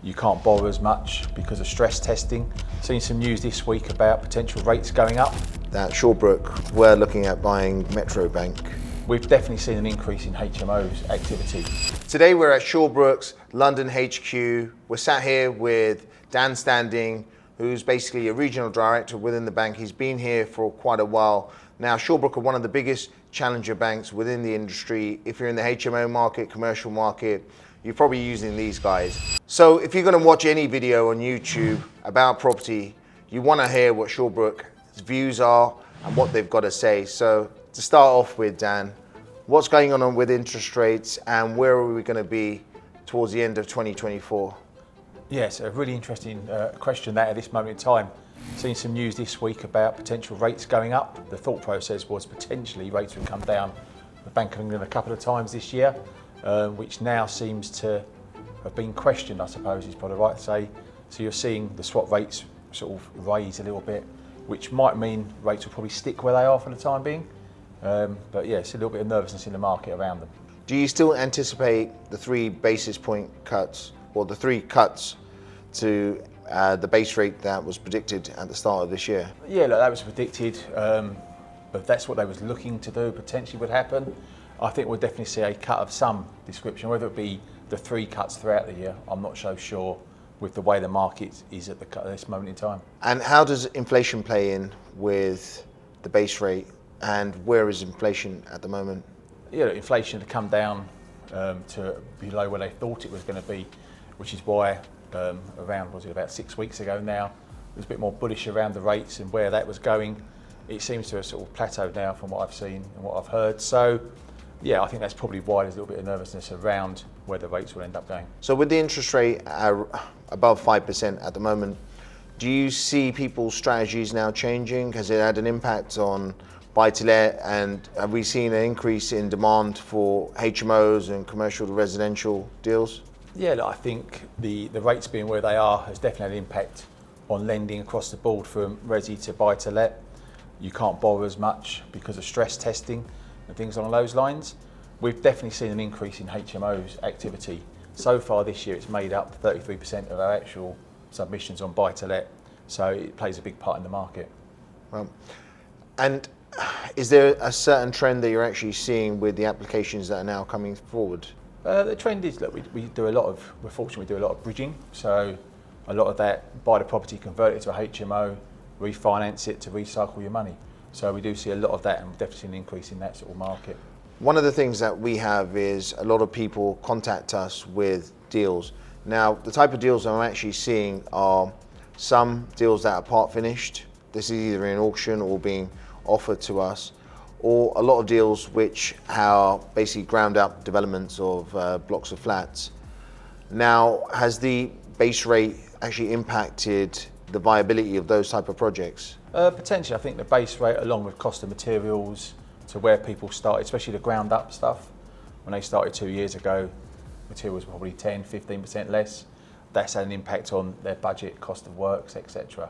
you can't borrow as much because of stress testing. Seen some news this week about potential rates going up. That Shawbrook were looking at buying Metro Bank. We've definitely seen an increase in HMO's activity. Today we're at Shawbrook's London HQ. We're sat here with Dan Standing, who's basically a regional director within the bank. He's been here for quite a while. Now, Shawbrook are one of the biggest challenger banks within the industry. If you're in the HMO market, commercial market, you're probably using these guys. So if you're going to watch any video on YouTube about property, you want to hear what Shawbrook's views are and what they've got to say. So to start off with, Dan, what's going on with interest rates and where are we going to be towards the end of 2024? Yes, a really interesting question that at this moment in time. Seen some news this week about potential rates going up. The thought process was potentially rates would come down the Bank of England a couple of times this year, which now seems to have been questioned, I suppose is probably right to say. So you're seeing the swap rates sort of raise a little bit, which might mean rates will probably stick where they are for the time being. But yeah, it's a little bit of nervousness in the market around them. Do you still anticipate the 3 basis point cuts, or the 3 cuts to the base rate that was predicted at the start of this year? Yeah, look, that was predicted. But that's what they was looking to do, potentially would happen. I think we'll definitely see a cut of some description, whether it be the 3 cuts throughout the year. I'm not so sure with the way the market is at this moment in time. And how does inflation play in with the base rate, and where is inflation at the moment? Yeah, look, inflation had come down to below where they thought it was going to be, which is why around, was it about 6 weeks ago now, it was a bit more bullish around the rates and where that was going. It seems to have sort of plateaued now from what I've seen and what I've heard. So yeah, I think that's probably why there's a little bit of nervousness around where the rates will end up going. So with the interest rate above 5% at the moment, do you see people's strategies now changing? Has it had an impact on buy-to-let, and have we seen an increase in demand for HMOs and commercial to residential deals? Yeah, look, I think the rates being where they are has definitely had an impact on lending across the board from resi to buy-to-let. You can't borrow as much because of stress testing and things along those lines. We've definitely seen an increase in HMO's activity. So far this year, it's made up 33% of our actual submissions on buy-to-let, so it plays a big part in the market. And is there a certain trend that you're actually seeing with the applications that are now coming forward? The trend is that we're fortunate we do a lot of bridging, so a lot of that, buy the property, convert it to a HMO, refinance it to recycle your money. So we do see a lot of that, and we've definitely seen an increase in that sort of market. One of the things that we have is a lot of people contact us with deals. Now, the type of deals I'm actually seeing are some deals that are part finished. This is either in auction or being offered to us, or a lot of deals which are basically ground up developments of blocks of flats. Now, has the base rate actually impacted the viability of those type of projects? Potentially, I think the base rate, along with cost of materials, to where people started, especially the ground up stuff, when they started 2 years ago, materials were probably 10-15% less. That's had an impact on their budget, cost of works, etc.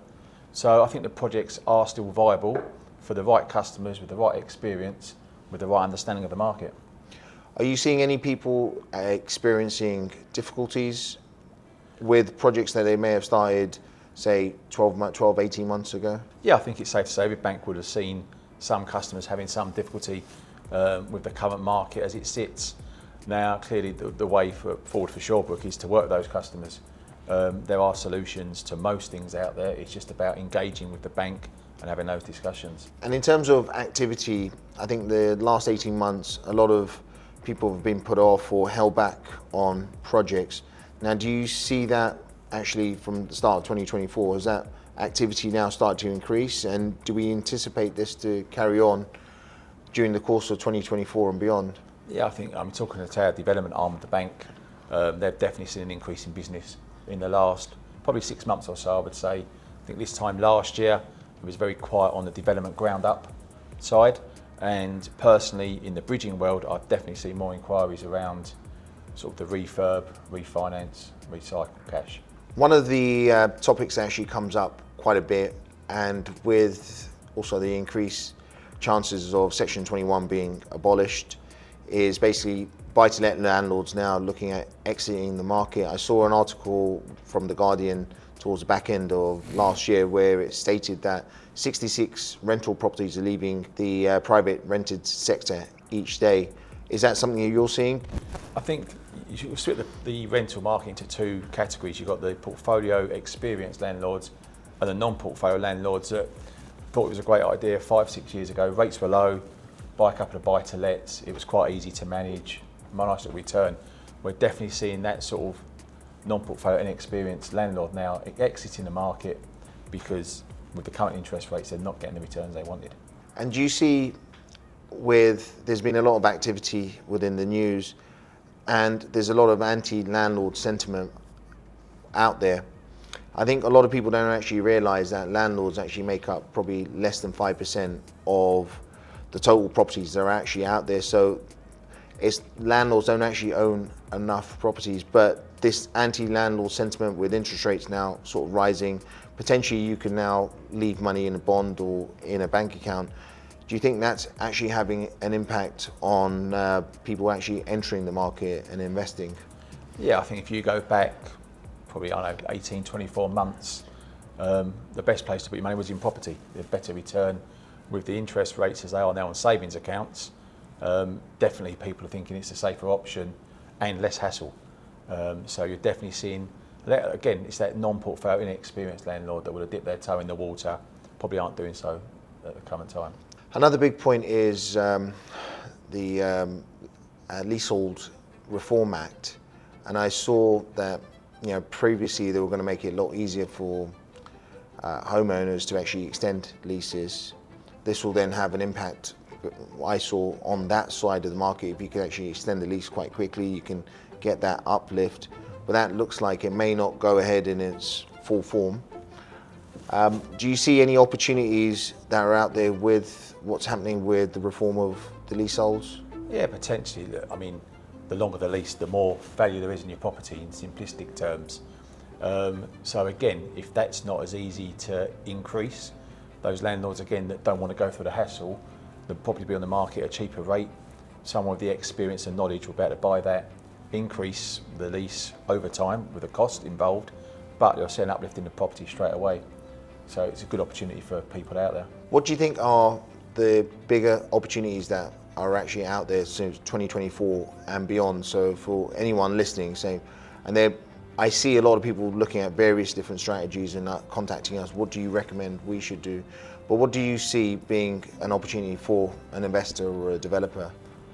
So I think the projects are still viable for the right customers, with the right experience, with the right understanding of the market. Are you seeing any people experiencing difficulties with projects that they may have started, say, 12, 18 months ago? Yeah, I think it's safe to say every bank would have seen some customers having some difficulty with the current market as it sits. Now, clearly the way forward for Shawbrook is to work with those customers. There are solutions to most things out there. It's just about engaging with the bank and having those discussions. And in terms of activity, I think the last 18 months, a lot of people have been put off or held back on projects. Now, do you see that actually from the start of 2024? Has that activity now started to increase, and do we anticipate this to carry on during the course of 2024 and beyond? Yeah, I think I'm talking to our development arm of the bank. They've definitely seen an increase in business in the last probably 6 months or so, I would say. I think this time last year, it was very quiet on the development ground up side, and personally in the bridging world, I've definitely seen more inquiries around sort of the refurb, refinance, recycle cash. One of the topics that actually comes up quite a bit, and with also the increased chances of Section 21 being abolished, is basically buy-to-let landlords now looking at exiting the market. I saw an article from The Guardian towards the back end of last year where it stated that 66 rental properties are leaving the private rented sector each day. Is that something that you're seeing? I think you should split the rental market into two categories. You've got the portfolio experienced landlords and the non-portfolio landlords that thought it was a great idea 5-6 years ago. Rates were low, buy a couple of buy-to-lets, it was quite easy to manage, nice little return. We're definitely seeing that sort of non-portfolio inexperienced landlord now exiting the market because with the current interest rates they're not getting the returns they wanted. And do you see there's been a lot of activity within the news and there's a lot of anti-landlord sentiment out there. I think a lot of people don't actually realise that landlords actually make up probably less than 5% of the total properties that are actually out there. So landlords don't actually own enough properties, but this anti-landlord sentiment with interest rates now sort of rising, potentially you can now leave money in a bond or in a bank account. Do you think that's actually having an impact on people actually entering the market and investing? Yeah, I think if you go back probably, 18, 24 months, the best place to put your money was in property. The better return with the interest rates as they are now on savings accounts. Definitely people are thinking it's a safer option and less hassle. So you're definitely seeing, again, it's that non-portfolio inexperienced landlord that would have dipped their toe in the water, probably aren't doing so at the current time. Another big point is the Leasehold Reform Act, and I saw that previously they were going to make it a lot easier for homeowners to actually extend leases. This will then have an impact, I saw, on that side of the market. If you can actually extend the lease quite quickly, you can get that uplift, but that looks like it may not go ahead in its full form. Do you see any opportunities that are out there with what's happening with the reform of the leaseholds? Yeah, potentially. I mean, the longer the lease, the more value there is in your property in simplistic terms. So again, if that's not as easy to increase, those landlords again that don't want to go through the hassle, they'll probably be on the market at a cheaper rate. Someone with the experience and knowledge will be able to buy that, increase the lease over time with the cost involved, but they'll see an uplift in the property straight away. So it's a good opportunity for people out there. What do you think are the bigger opportunities that are actually out there since 2024 and beyond? So for anyone listening, I see a lot of people looking at various different strategies and contacting us. What do you recommend we should do? But what do you see being an opportunity for an investor or a developer?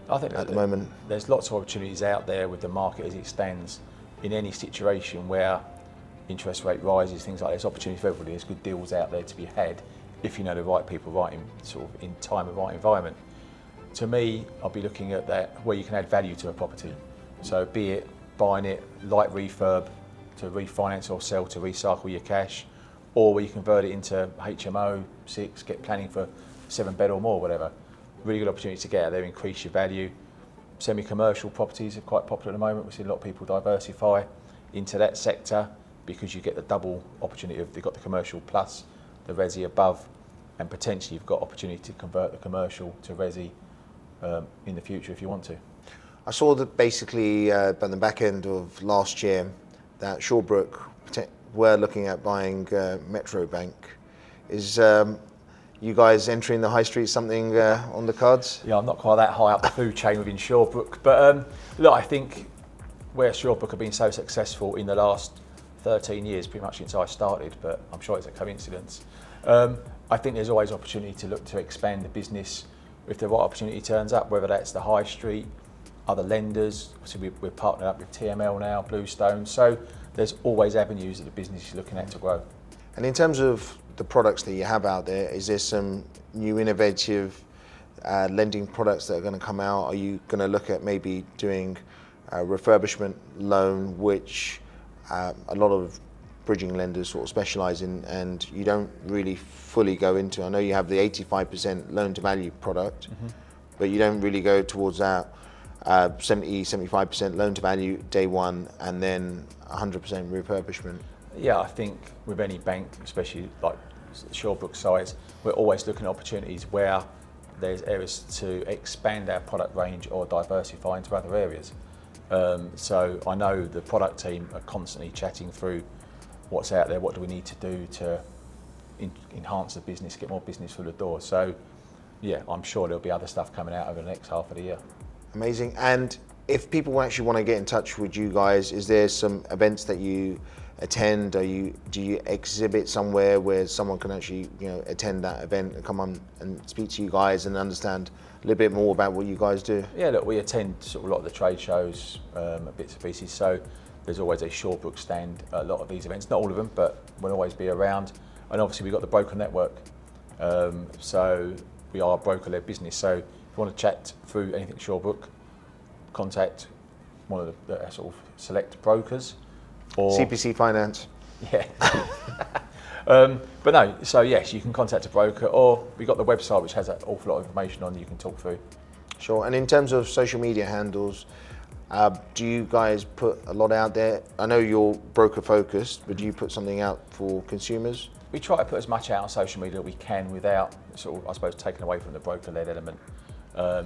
I think at the moment there's lots of opportunities out there with the market as it stands. In any situation where interest rate rises, things like this, opportunity for everybody. There's good deals out there to be had if you know the right people, right in time and right environment. To me, I'll be looking at that where you can add value to a property. So be it buying it light refurb to refinance or sell to recycle your cash, or where you convert it into HMO 6, get planning for 7-bed or more, whatever. Really good opportunity to get out there, increase your value. Semi-commercial properties are quite popular at the moment. We see a lot of people diversify into that sector because you get the double opportunity of you've got the commercial plus the resi above, and potentially you've got opportunity to convert the commercial to resi in the future if you want to. I saw that basically at the back end of last year that Shawbrook were looking at buying Metro Bank. Is you guys entering the high street something on the cards? Yeah, I'm not quite that high up the food chain within Shawbrook, but look, I think where Shawbrook have been so successful in the last 13 years, pretty much since I started, but I'm sure it's a coincidence. I think there's always opportunity to look to expand the business if the right opportunity turns up, whether that's the high street, other lenders. Obviously we're partnered up with TML now, Bluestone, so there's always avenues that the business is looking at to grow. And in terms of the products that you have out there, is there some new innovative lending products that are going to come out? Are you going to look at maybe doing a refurbishment loan, which a lot of bridging lenders sort of specialise in, and you don't really fully go into? I know you have the 85% loan to value product, but you don't really go towards that 75% loan to value day one and then 100% refurbishment. Yeah, I think with any bank, especially like Shawbrook size, we're always looking at opportunities where there's areas to expand our product range or diversify into other areas. So I know the product team are constantly chatting through what's out there, what do we need to do to enhance the business, get more business through the door. So yeah, I'm sure there'll be other stuff coming out over the next half of the year. Amazing. And if people actually want to get in touch with you guys, is there some events that you attend? Do you exhibit somewhere where someone can actually attend that event and come on and speak to you guys and understand a little bit more about what you guys do? Yeah, look, we attend sort of a lot of the trade shows, bits and pieces. So there's always a Shawbrook stand at a lot of these events, not all of them, but we'll always be around. And obviously we've got the broker network. So we are a broker-led business. So if you want to chat through anything Shawbrook, contact one of the sort of select brokers. Or CPC Finance. Yeah. But no, so yes, you can contact a broker, or we've got the website which has an awful lot of information on you can talk through. Sure. And in terms of social media handles, do you guys put a lot out there? I know you're broker focused, but do you put something out for consumers? We try to put as much out on social media that we can without sort of, I suppose, taking away from the broker-led element.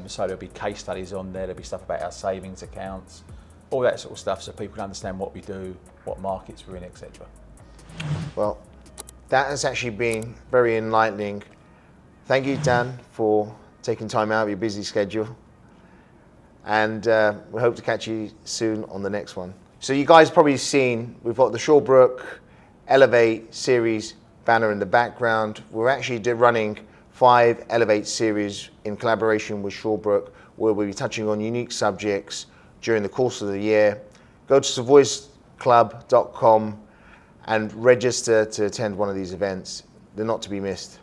So there'll be case studies on there, there'll be stuff about our savings accounts, all that sort of stuff, so people can understand what we do, what markets we're in, etc. Well, that has actually been very enlightening. Thank you, Dan, for taking time out of your busy schedule. And we hope to catch you soon on the next one. So you guys probably seen, we've got the Shawbrook Elevate series banner in the background. We're actually running 5 Elevate series in collaboration with Shawbrook, where we'll be touching on unique subjects during the course of the year. Go to savoysclub.com and register to attend one of these events. They're not to be missed.